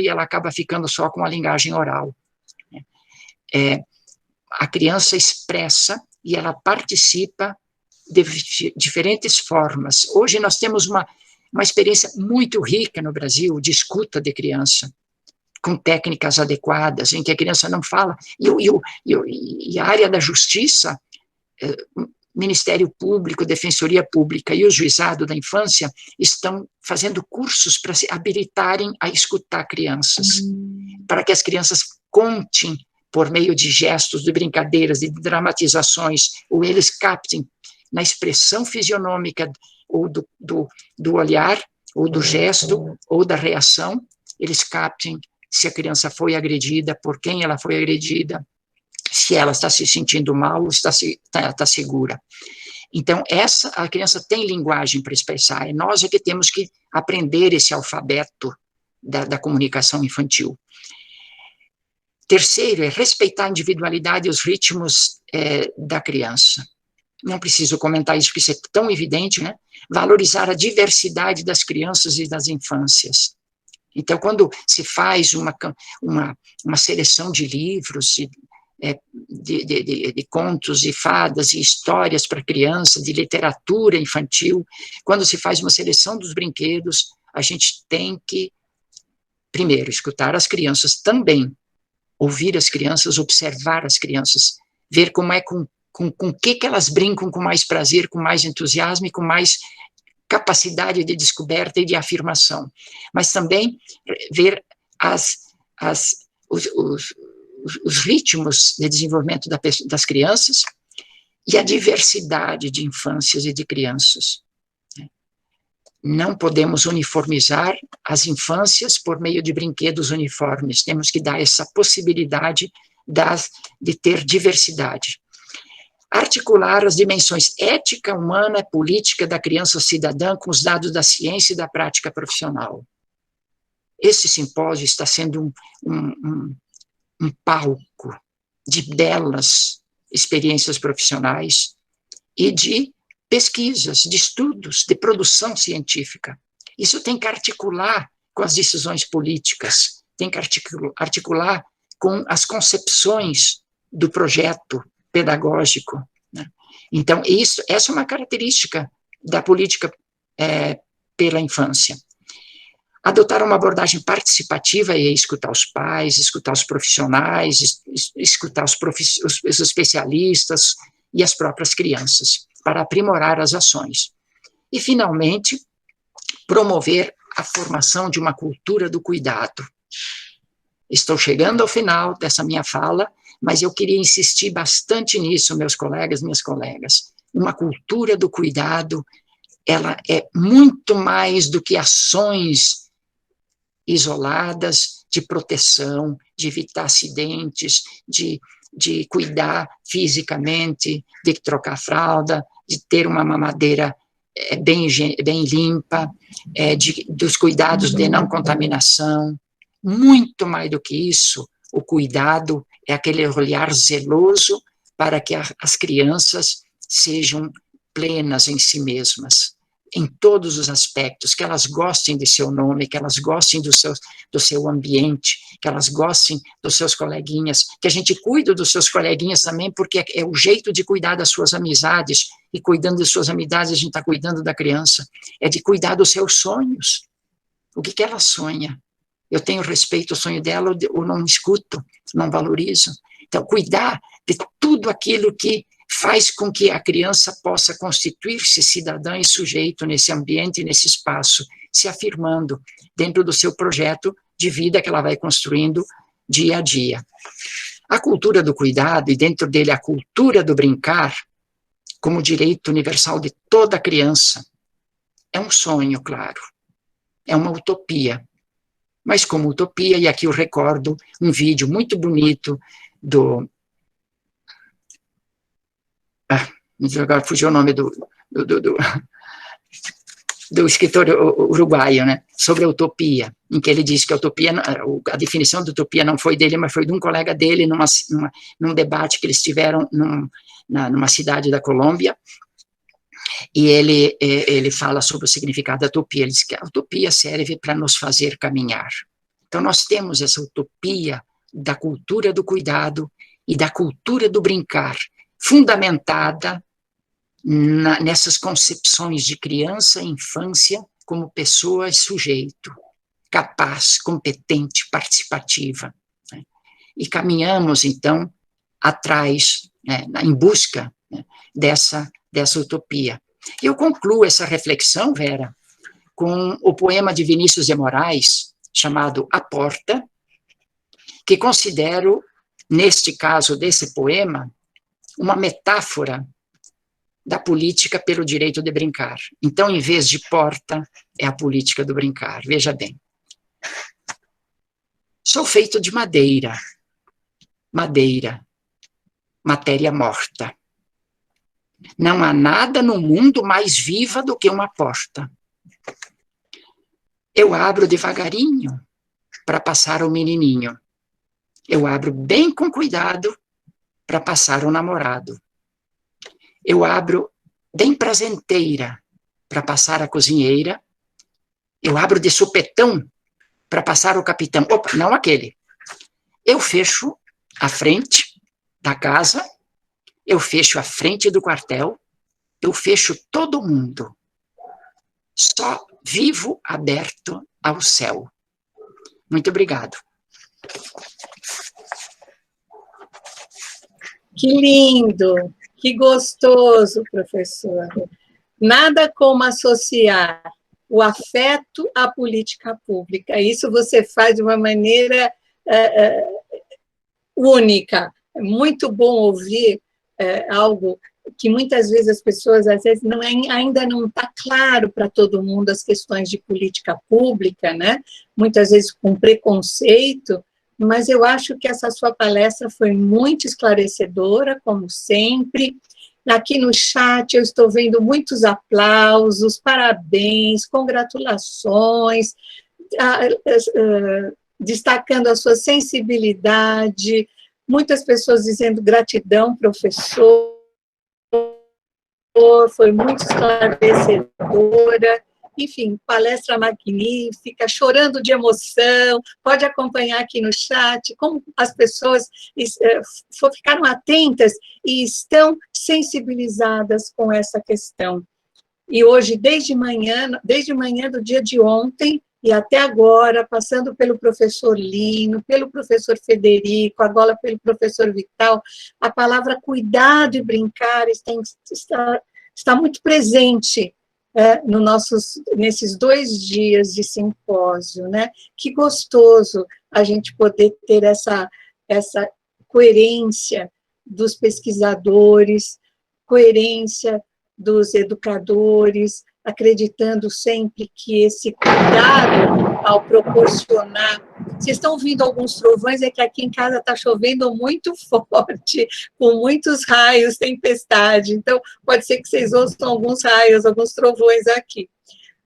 B: e ela acaba ficando só com a linguagem oral. A criança expressa e ela participa de diferentes formas. Hoje nós temos uma experiência muito rica no Brasil de escuta de criança, com técnicas adequadas, em que a criança não fala. E a área da justiça Ministério Público, Defensoria Pública e o Juizado da Infância estão fazendo cursos para se habilitarem a escutar crianças, para que as crianças contem por meio de gestos, de brincadeiras, de dramatizações, ou eles captem na expressão fisionômica ou do olhar, ou do gesto, ou da reação, eles captem se a criança foi agredida, por quem ela foi agredida, se ela está se sentindo mal, está segura. Então, a criança tem linguagem para expressar, nós é que temos que aprender esse alfabeto da comunicação infantil. Terceiro, é respeitar a individualidade e os ritmos da criança. Não preciso comentar isso, porque isso é tão evidente, né? Valorizar a diversidade das crianças e das infâncias. Então, quando se faz uma seleção de livros, de contos e fadas e histórias para criança, de literatura infantil, quando se faz uma seleção dos brinquedos, a gente tem que, primeiro, escutar as crianças também, ouvir as crianças, observar as crianças, ver como é com que elas brincam com mais prazer, com mais entusiasmo e com mais capacidade de descoberta e de afirmação, mas também ver os ritmos de desenvolvimento das crianças e a diversidade de infâncias e de crianças. Não podemos uniformizar as infâncias por meio de brinquedos uniformes, temos que dar essa possibilidade de ter diversidade. Articular as dimensões ética, humana e política da criança cidadã com os dados da ciência e da prática profissional. Esse simpósio está sendo um palco de belas experiências profissionais e de pesquisas, de estudos, de produção científica. Isso tem que articular com as decisões políticas, tem que articular com as concepções do projeto pedagógico, né? Então, essa é uma característica da política pela infância. Adotar uma abordagem participativa e escutar os pais, escutar os profissionais, escutar os especialistas e as próprias crianças, para aprimorar as ações. E, finalmente, promover a formação de uma cultura do cuidado. Estou chegando ao final dessa minha fala, mas eu queria insistir bastante nisso, meus colegas, minhas colegas. Uma cultura do cuidado, ela é muito mais do que ações isoladas de proteção, de evitar acidentes, de cuidar fisicamente, de trocar fralda, de ter uma mamadeira bem limpa, dos cuidados de não contaminação. Muito mais do que isso, o cuidado é aquele olhar zeloso para que as crianças sejam plenas em si mesmas, em todos os aspectos, que elas gostem de seu nome, que elas gostem do seu ambiente, que elas gostem dos seus coleguinhas, que a gente cuide dos seus coleguinhas também, porque é o jeito de cuidar das suas amizades, e cuidando das suas amizades a gente está cuidando da criança, é de cuidar dos seus sonhos. O que ela sonha? Eu tenho respeito ao sonho dela ou não escuto, não valorizo. Então, cuidar de tudo aquilo que faz com que a criança possa constituir-se cidadã e sujeito nesse ambiente, nesse espaço, se afirmando dentro do seu projeto de vida que ela vai construindo dia a dia. A cultura do cuidado, e dentro dele a cultura do brincar, como direito universal de toda criança, é um sonho, claro, é uma utopia. Mas como utopia, e aqui eu recordo um vídeo muito bonito agora fugiu o nome do escritor uruguaio, né, sobre a utopia, em que ele diz que a utopia, a definição de utopia não foi dele, mas foi de um colega dele num debate que eles tiveram numa cidade da Colômbia, e ele fala sobre o significado da utopia. Ele diz que a utopia serve para nos fazer caminhar. Então, nós temos essa utopia da cultura do cuidado e da cultura do brincar, fundamentada nessas concepções de criança e infância como pessoa e sujeito, capaz, competente, participativa. Né? E caminhamos, então, atrás, né, em busca, né, dessa utopia. Eu concluo essa reflexão, Vera, com o poema de Vinícius de Moraes, chamado A Porta, que considero, neste caso desse poema, uma metáfora da política pelo direito de brincar. Então, em vez de porta, é a política do brincar. Veja bem. Sou feito de madeira. Madeira. Matéria morta. Não há nada no mundo mais viva do que uma porta. Eu abro devagarinho para passar o menininho. Eu abro bem com cuidado para passar o namorado. Eu abro bem prazenteira para passar a cozinheira. Eu abro de supetão para passar o capitão. Opa, não aquele. Eu fecho a frente da casa, eu fecho a frente do quartel, eu fecho todo mundo. Só vivo aberto ao céu. Muito obrigado.
A: Que lindo, que gostoso, professor. Nada como associar o afeto à política pública. Isso você faz de uma maneira única. É muito bom ouvir algo que muitas vezes as pessoas, às vezes, ainda não está claro para todo mundo as questões de política pública, né? Muitas vezes com preconceito, mas eu acho que essa sua palestra foi muito esclarecedora, como sempre. Aqui no chat eu estou vendo muitos aplausos, parabéns, congratulações, destacando a sua sensibilidade, muitas pessoas dizendo gratidão, professor, foi muito esclarecedora. Enfim, palestra magnífica, chorando de emoção, pode acompanhar aqui no chat, como as pessoas ficaram atentas e estão sensibilizadas com essa questão. E hoje, desde manhã do dia de ontem, e até agora, passando pelo professor Lino, pelo professor Federico, agora pelo professor Vital, a palavra cuidado e brincar está muito presente nesses 2 dias de simpósio, né? Que gostoso a gente poder ter essa coerência dos pesquisadores, coerência dos educadores, acreditando sempre que esse cuidado ao proporcionar... Vocês estão ouvindo alguns trovões, é que aqui em casa está chovendo muito forte, com muitos raios, tempestade, então pode ser que vocês ouçam alguns raios, alguns trovões aqui.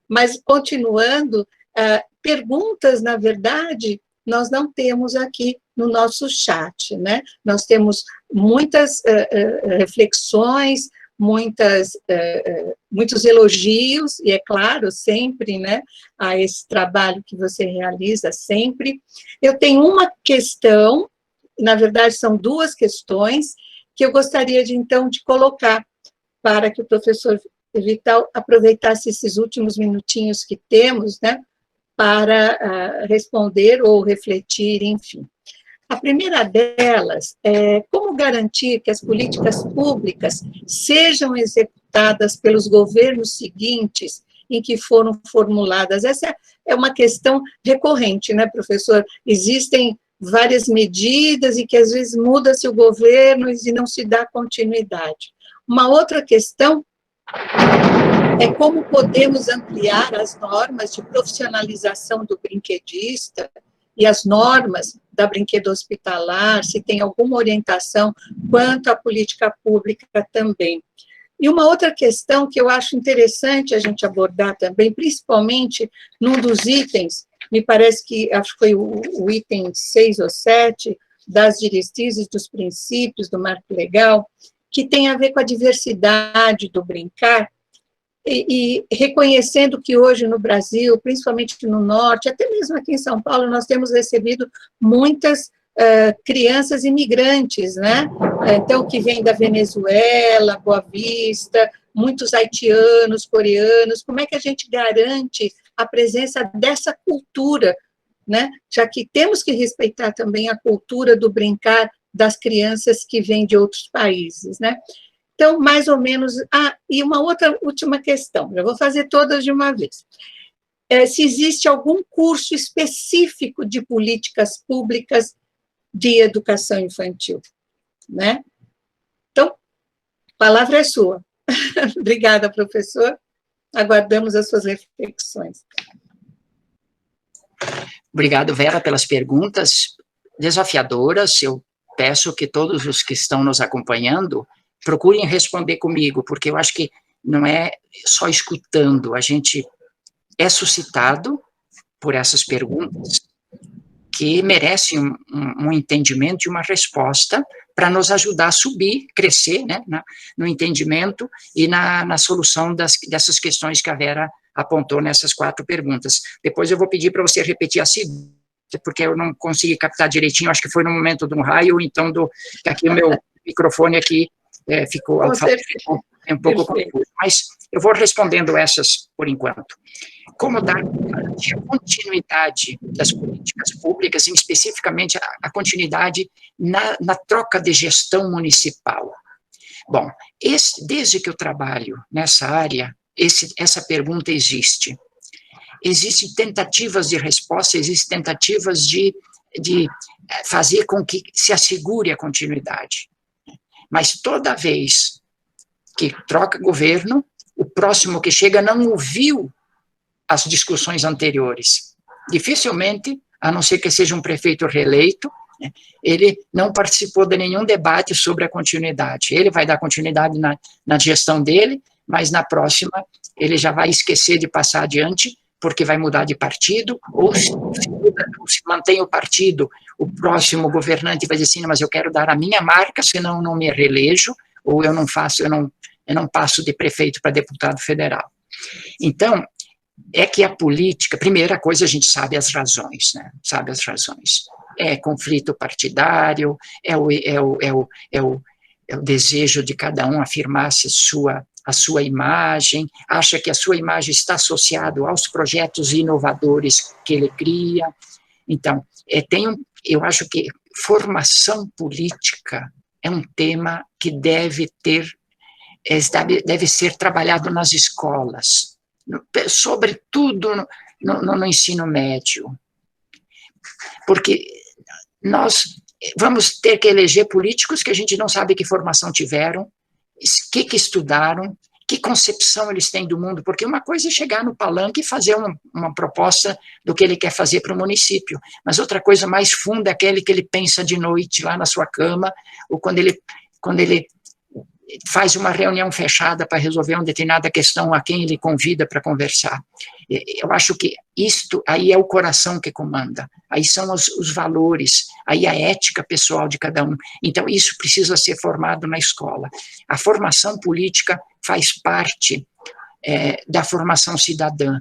A: Mas, continuando, perguntas, na verdade, nós não temos aqui no nosso chat, né? Nós temos muitas reflexões, muitos elogios, e é claro, sempre, né, a esse trabalho que você realiza sempre. Eu tenho uma questão, na verdade são 2 questões, que eu gostaria então de colocar para que o professor Vital aproveitasse esses últimos minutinhos que temos, né, para responder ou refletir, enfim. A primeira delas é como garantir que as políticas públicas sejam executadas pelos governos seguintes em que foram formuladas. Essa é uma questão recorrente, né, professor? Existem várias medidas e que às vezes muda-se o governo e não se dá continuidade. Uma outra questão é como podemos ampliar as normas de profissionalização do brinquedista e as normas da brinquedo hospitalar, se tem alguma orientação quanto à política pública também. E uma outra questão que eu acho interessante a gente abordar também, principalmente num dos itens, me parece que acho que foi o item 6 ou 7, das diretrizes dos princípios do marco legal, que tem a ver com a diversidade do brincar, e reconhecendo que hoje no Brasil, principalmente no Norte, até mesmo aqui em São Paulo, nós temos recebido muitas crianças imigrantes, né? Então, que vêm da Venezuela, Boa Vista, muitos haitianos, coreanos, como é que a gente garante a presença dessa cultura, né? Já que temos que respeitar também a cultura do brincar das crianças que vêm de outros países, né? Então, mais ou menos... e uma outra última questão, já vou fazer todas de uma vez. Se existe algum curso específico de políticas públicas de educação infantil, né? Então, a palavra é sua. Obrigada, professor. Aguardamos as suas reflexões.
B: Obrigado, Vera, pelas perguntas desafiadoras. Eu peço que todos os que estão nos acompanhando procurem responder comigo, porque eu acho que não é só escutando, a gente é suscitado por essas perguntas que merecem um entendimento e uma resposta para nos ajudar a subir, crescer, né, no entendimento e na solução dessas questões que a Vera apontou nessas 4 perguntas. Depois eu vou pedir para você repetir a segunda, porque eu não consegui captar direitinho, acho que foi no momento de um raio, então que aqui o meu microfone aqui ficou um pouco confuso, mas eu vou respondendo essas por enquanto. Como dar a continuidade das políticas públicas, e especificamente a continuidade na troca de gestão municipal? Bom, desde que eu trabalho nessa área, essa pergunta existe. Existem tentativas de resposta, existem tentativas de fazer com que se assegure a continuidade. Mas toda vez que troca governo, o próximo que chega não ouviu as discussões anteriores. Dificilmente, a não ser que seja um prefeito reeleito, ele não participou de nenhum debate sobre a continuidade. Ele vai dar continuidade na gestão dele, mas na próxima ele já vai esquecer de passar adiante, porque vai mudar de partido, ou se mantém o partido, o próximo governante vai dizer assim, mas eu quero dar a minha marca, senão eu não me reelejo, ou eu não passo de prefeito para deputado federal. Então, é que a política, primeira coisa, a gente sabe as razões, né? Sabe as razões. É conflito partidário, é o desejo de cada um afirmar-se a sua imagem, acha que a sua imagem está associada aos projetos inovadores que ele cria. Então, eu acho que formação política é um tema que deve ser trabalhado nas escolas, sobretudo no ensino médio, porque nós vamos ter que eleger políticos que a gente não sabe que formação tiveram, o que estudaram, que concepção eles têm do mundo, porque uma coisa é chegar no palanque e fazer uma proposta do que ele quer fazer para o município, mas outra coisa mais funda é aquele que ele pensa de noite lá na sua cama, ou quando ele faz uma reunião fechada para resolver uma determinada questão a quem ele convida para conversar. Eu acho que isto aí é o coração que comanda, aí são os valores, aí a ética pessoal de cada um. Então, isso precisa ser formado na escola. A formação política faz parte da formação cidadã.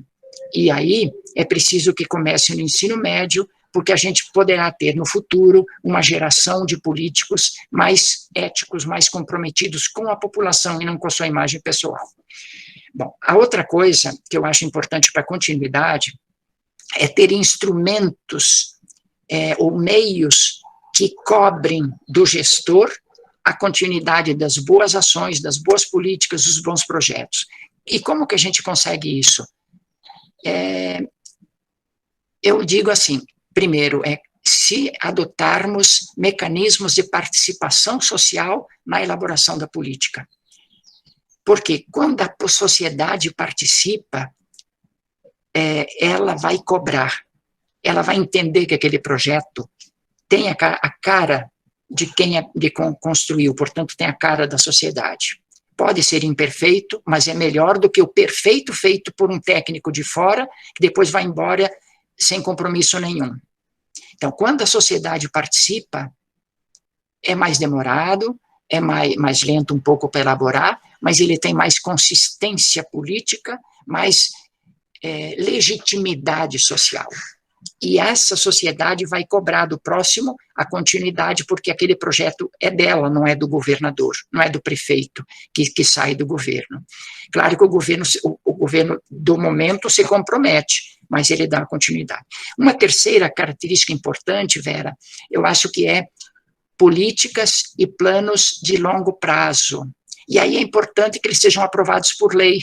B: E aí é preciso que comece no ensino médio, porque a gente poderá ter no futuro uma geração de políticos mais éticos, mais comprometidos com a população e não com a sua imagem pessoal. Bom, a outra coisa que eu acho importante para a continuidade é ter instrumentos ou meios que cobrem do gestor a continuidade das boas ações, das boas políticas, dos bons projetos. E como que a gente consegue isso? Eu digo assim, primeiro, se adotarmos mecanismos de participação social na elaboração da política. Porque quando a sociedade participa, ela vai cobrar, ela vai entender que aquele projeto tem a cara de quem construiu, portanto, tem a cara da sociedade. Pode ser imperfeito, mas é melhor do que o perfeito feito por um técnico de fora, que depois vai embora sem compromisso nenhum. Então, quando a sociedade participa, é mais demorado, é mais lento um pouco para elaborar, mas ele tem mais consistência política, mais legitimidade social. E essa sociedade vai cobrar do próximo a continuidade, porque aquele projeto é dela, não é do governador, não é do prefeito que sai do governo. Claro que o governo do momento se compromete, mas ele dá continuidade. Uma terceira característica importante, Vera, eu acho que é políticas e planos de longo prazo. E aí é importante que eles sejam aprovados por lei.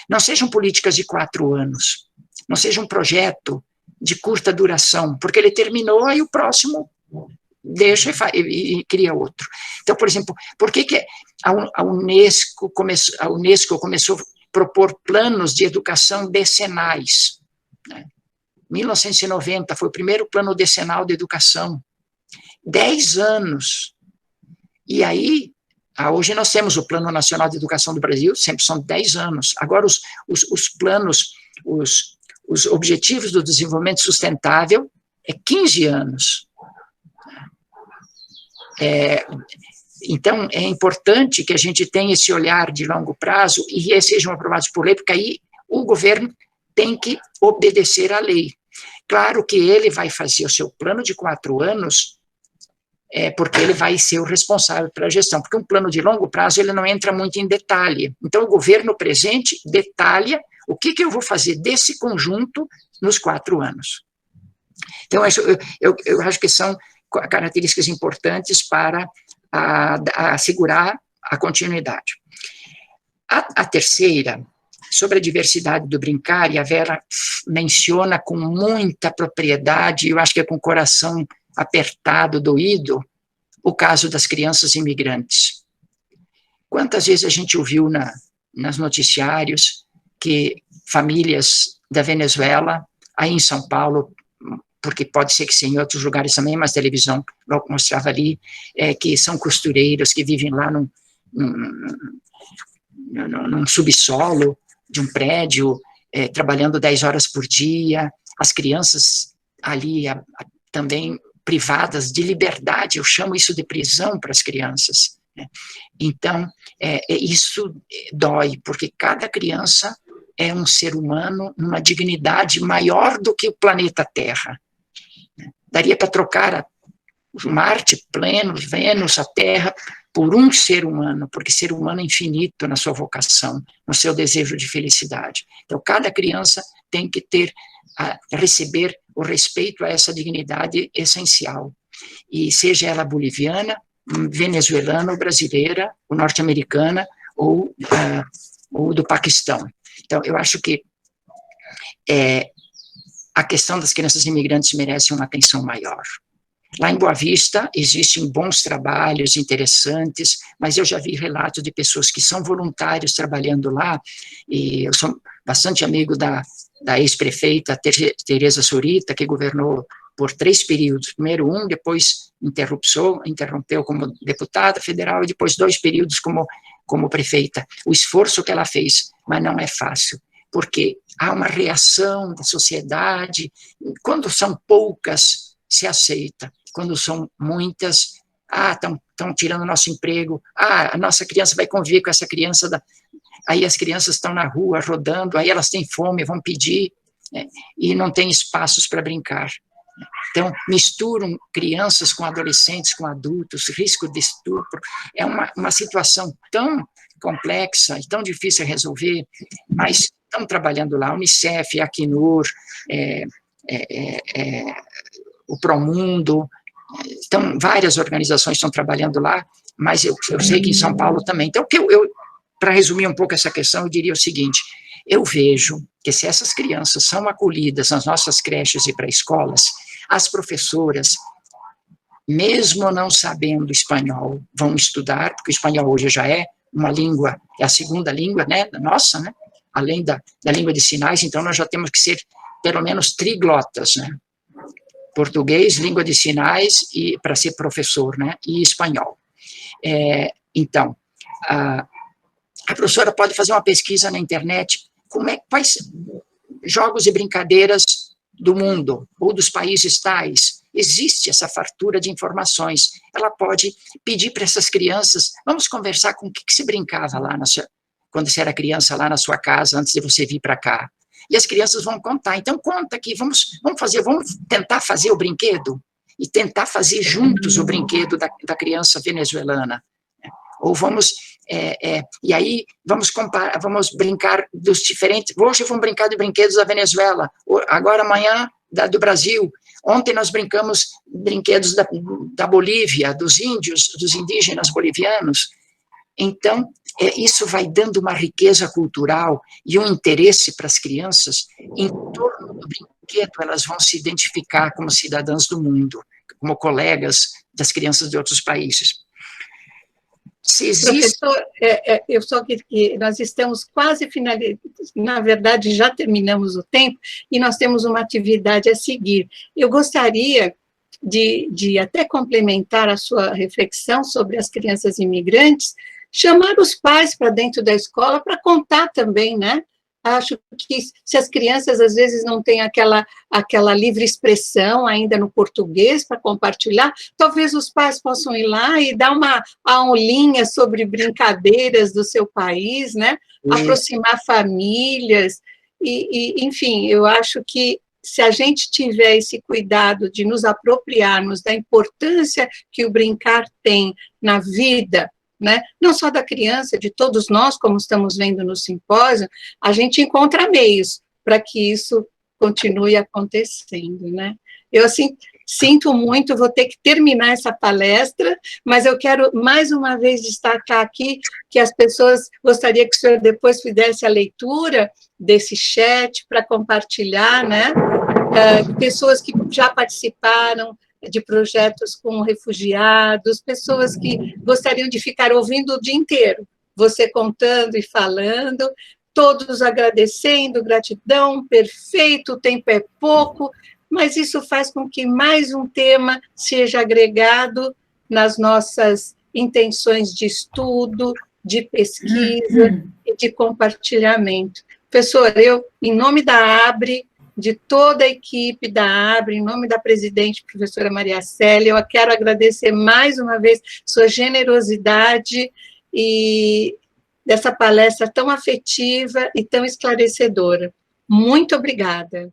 B: Não sejam políticas de 4 anos. Não seja um projeto de curta duração, porque ele terminou, aí o próximo deixa e cria outro. Então, por exemplo, por que a Unesco começou a propor planos de educação decenais? 1990 foi o primeiro plano decenal de educação. 10 anos. E aí, hoje nós temos o Plano Nacional de Educação do Brasil, sempre são 10 anos. Agora, os planos, os Objetivos do Desenvolvimento Sustentável, é 15 anos. Então, é importante que a gente tenha esse olhar de longo prazo e eles sejam aprovados por lei, porque aí o governo tem que obedecer à lei. Claro que ele vai fazer o seu plano de 4 anos, porque ele vai ser o responsável pela gestão, porque um plano de longo prazo ele não entra muito em detalhe. Então, o governo presente detalha o que eu vou fazer desse conjunto nos 4 anos. Então, eu acho que são características importantes para assegurar a continuidade. A terceira, sobre a diversidade do brincar, e a Vera menciona com muita propriedade, eu acho que é com o coração apertado, doído, o caso das crianças imigrantes. Quantas vezes a gente ouviu nos noticiários que famílias da Venezuela, aí em São Paulo, porque pode ser que sim, em outros lugares também, mas a televisão mostrava ali, que são costureiros que vivem lá num subsolo de um prédio, trabalhando 10 horas por dia, as crianças ali também privadas de liberdade, eu chamo isso de prisão para as crianças. Então, isso dói, porque cada criança é um ser humano numa dignidade maior do que o planeta Terra. Daria para trocar Marte, Vênus, a Terra, por um ser humano, porque ser humano é infinito na sua vocação, no seu desejo de felicidade. Então, cada criança tem que receber o respeito a essa dignidade essencial. E seja ela boliviana, venezuelana ou brasileira, ou norte-americana, ou do Paquistão. Então, eu acho que a questão das crianças imigrantes merece uma atenção maior. Lá em Boa Vista existem bons trabalhos interessantes, mas eu já vi relatos de pessoas que são voluntários trabalhando lá, e eu sou bastante amigo da ex-prefeita Tereza Surita, que governou por 3 períodos, primeiro depois interrompeu como deputada federal, e depois 2 períodos como prefeita. O esforço que ela fez, mas não é fácil, porque há uma reação da sociedade, quando são poucas, se aceita, quando são muitas, estão tirando nosso emprego, a nossa criança vai conviver com essa criança, aí as crianças estão na rua rodando, aí elas têm fome, vão pedir, e não tem espaços para brincar. Então, misturam crianças com adolescentes, com adultos, risco de estupro, é uma situação tão complexa e tão difícil de resolver, mas estão trabalhando lá, a Unicef, a Acnur, o Promundo, então, várias organizações estão trabalhando lá, mas eu sei que em São Paulo também. Então, para resumir um pouco essa questão, eu diria o seguinte: eu vejo que se essas crianças são acolhidas nas nossas creches e pré-escolas, as professoras, mesmo não sabendo espanhol, vão estudar, porque o espanhol hoje já é uma língua, é a segunda língua, nossa, além da língua de sinais, então nós já temos que ser, pelo menos, triglotas, português, língua de sinais, e para ser professor, e espanhol. Então, a professora pode fazer uma pesquisa na internet, quais jogos e brincadeiras do mundo, ou dos países tais, existe essa fartura de informações. Ela pode pedir para essas crianças, vamos conversar com o que se brincava lá, quando você era criança, lá na sua casa, antes de você vir para cá. E as crianças vão contar. Então, conta aqui, vamos tentar fazer o brinquedo, e tentar fazer juntos o brinquedo da criança venezuelana. Ou e aí vamos brincar dos diferentes, hoje vamos brincar de brinquedos da Venezuela, agora amanhã do Brasil, ontem nós brincamos brinquedos da Bolívia, dos índios, dos indígenas bolivianos. Então, isso vai dando uma riqueza cultural e um interesse para as crianças. Em torno do brinquedo, elas vão se identificar como cidadãs do mundo, como colegas das crianças de outros países.
A: Se existe... Professor, eu só que nós estamos quase finalizando, na verdade, já terminamos o tempo, e nós temos uma atividade a seguir. Eu gostaria de até complementar a sua reflexão sobre as crianças imigrantes, chamar os pais para dentro da escola para contar também, né? Acho que se as crianças, às vezes, não têm aquela livre expressão ainda no português para compartilhar, talvez os pais possam ir lá e dar uma aulinha sobre brincadeiras do seu país, né? Aproximar famílias, enfim, eu acho que se a gente tiver esse cuidado de nos apropriarmos da importância que o brincar tem na vida, né? Não só da criança, de todos nós, como estamos vendo no simpósio, a gente encontra meios para que isso continue acontecendo, né? Eu, assim, sinto muito, vou ter que terminar essa palestra, mas eu quero, mais uma vez, destacar aqui que as pessoas, gostaria que o senhor depois fizesse a leitura desse chat para compartilhar, né? Pessoas que já participaram de projetos com refugiados, pessoas que gostariam de ficar ouvindo o dia inteiro, você contando e falando, todos agradecendo, gratidão, perfeito, o tempo é pouco, mas isso faz com que mais um tema seja agregado nas nossas intenções de estudo, de pesquisa e de compartilhamento. Professor, eu, em nome da ABRE, de toda a equipe da ABRE, em nome da presidente, professora Maria Célia, eu quero agradecer mais uma vez sua generosidade e dessa palestra tão afetiva e tão esclarecedora. Muito obrigada.